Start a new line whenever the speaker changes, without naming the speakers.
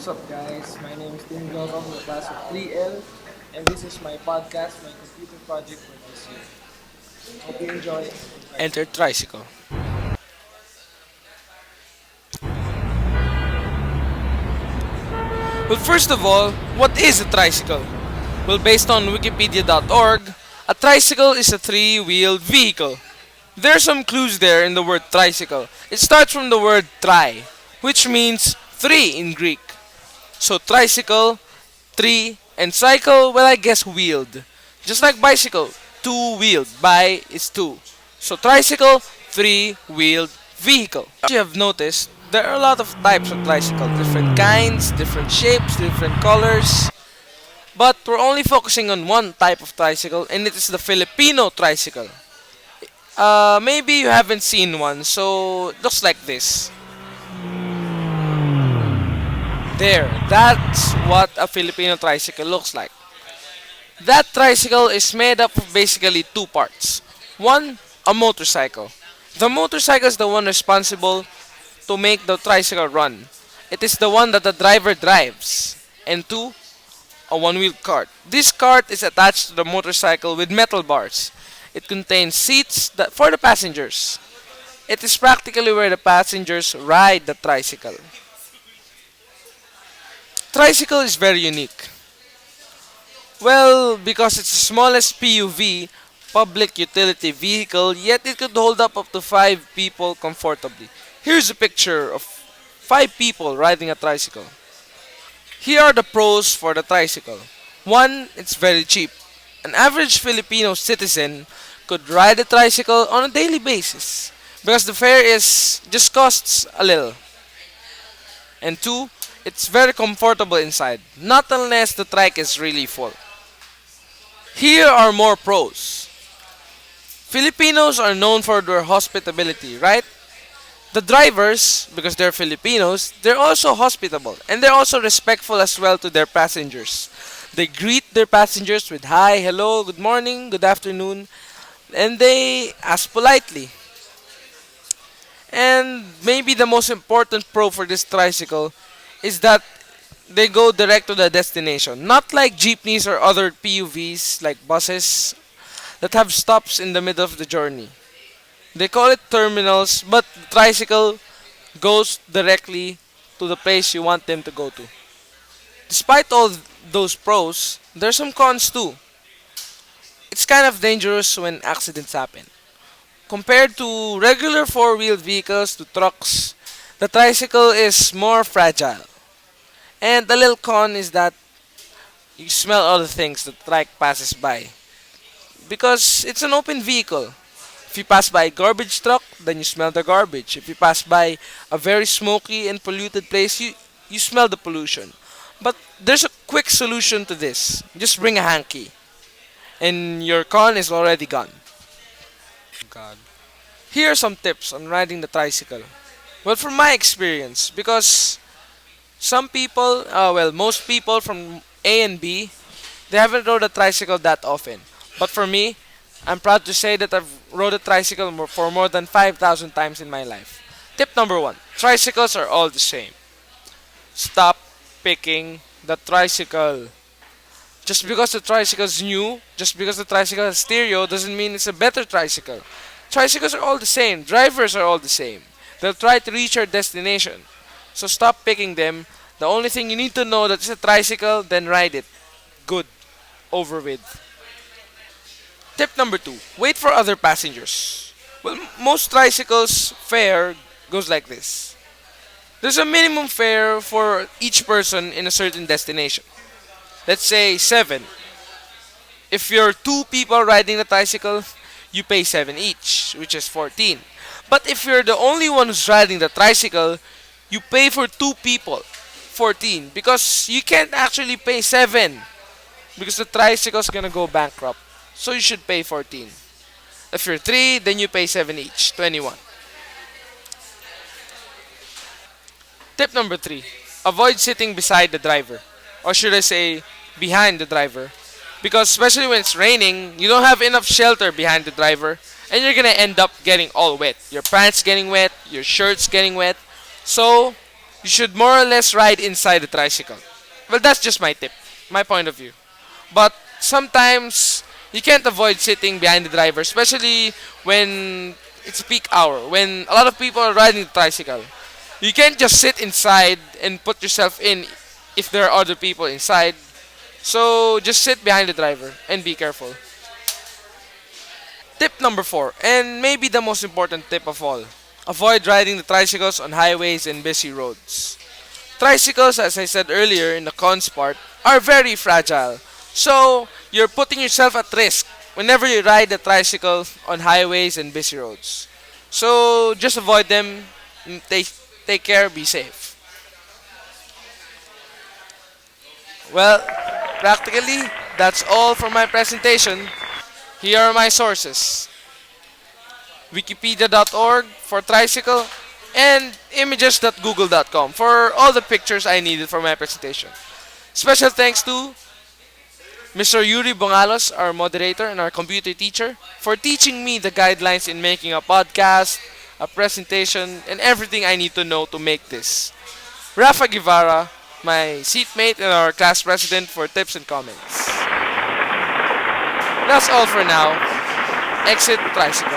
What's up, guys? My name is Glova from the class of 3L, and this is my podcast, my computer project for this year. Hope you enjoy.
Enter Tricycle. Well, first of all, what is a tricycle? Well, based on wikipedia.org, a tricycle is a three-wheeled vehicle. There are some clues there in the word tricycle. It starts from the word tri, which means three in Greek. So tricycle, three, and cycle, well, I guess wheeled. Just like bicycle, two-wheeled, bi is two. So tricycle, three-wheeled vehicle. As you have noticed, there are a lot of types of tricycle, different kinds, different shapes, different colors. But we're only focusing on one type of tricycle, and it is the Filipino tricycle. Maybe you haven't seen one, so it looks like this. There, that's what a Filipino tricycle looks like. That tricycle is made up of basically two parts. One, a motorcycle. The motorcycle is the one responsible to make the tricycle run. It is the one that the driver drives. And two, a one-wheeled cart. This cart is attached to the motorcycle with metal bars. It contains seats for the passengers. It is practically where the passengers ride the tricycle. Tricycle is very unique. Well, because it's the smallest PUV, public utility vehicle, yet it could hold up to 5 people comfortably. Here's a picture of 5 people riding a tricycle. Here are the pros for the tricycle. One, it's very cheap. An average Filipino citizen could ride a tricycle on a daily basis because the fare is just costs a little. And two, it's very comfortable inside, not unless the trike is really full. Here are more pros. Filipinos are known for their hospitality, right? The drivers, because they're Filipinos, they're also hospitable and they're also respectful as well to their passengers. They greet their passengers with hi, hello, good morning, good afternoon, and they ask politely. And maybe the most important pro for this tricycle is that they go direct to the destination. Not like jeepneys or other PUVs like buses that have stops in the middle of the journey. They call it terminals, but the tricycle goes directly to the place you want them to go to. Despite all those pros, there's some cons too. It's kind of dangerous when accidents happen. Compared to regular four-wheeled vehicles to trucks, the tricycle is more fragile. And the little con is that you smell all the things the trike passes by. Because it's an open vehicle. If you pass by a garbage truck, then you smell the garbage. If you pass by a very smoky and polluted place, you smell the pollution. But there's a quick solution to this. Just bring a hanky, and your con is already gone. God. Here are some tips on riding the tricycle. Well, from my experience, because some people, most people from A and B, they haven't rode a tricycle that often. But for me, I'm proud to say that I've rode a tricycle for more than 5,000 times in my life. Tip number one, tricycles are all the same. Stop picking the tricycle. Just because the tricycle is new, just because the tricycle has stereo, doesn't mean it's a better tricycle. Tricycles are all the same. Drivers are all the same. They'll try to reach your destination. So stop picking them. The only thing you need to know that it's a tricycle, then ride it. Good. Over with. Tip number two, wait for other passengers. Well, most tricycles fare goes like this. There's a minimum fare for each person in a certain destination. Let's say 7. If you're 2 people riding the tricycle, you pay 7 each, which is 14. But if you're the only one who's riding the tricycle, you pay for 2 people, 14, because you can't actually pay 7 because the tricycle's gonna go bankrupt. So you should pay 14. If you're 3, then you pay 7 each, 21. Tip number 3, avoid sitting beside the driver. Or should I say, behind the driver. Because especially when it's raining, you don't have enough shelter behind the driver. And you're gonna end up getting all wet. Your pants getting wet, your shirt's getting wet. So, you should more or less ride inside the tricycle. Well, that's just my tip, my point of view. But sometimes you can't avoid sitting behind the driver, especially when it's peak hour, when a lot of people are riding the tricycle. You can't just sit inside and put yourself in if there are other people inside. So just sit behind the driver and be careful. Tip number 4, and maybe the most important tip of all, avoid riding the tricycles on highways and busy roads. Tricycles, as I said earlier in the cons part, are very fragile. So you're putting yourself at risk whenever you ride the tricycle on highways and busy roads. So just avoid them. Take care, be safe. Well, practically, that's all for my presentation. Here are my sources: wikipedia.org for tricycle and images.google.com for all the pictures I needed for my presentation. Special thanks to Mr. Yuri Bongalos, our moderator and our computer teacher, for teaching me the guidelines in making a podcast, a presentation, and everything I need to know to make this. Rafa Guevara, my seatmate and our class president, for tips and comments. That's all for now. Exit Tricycle.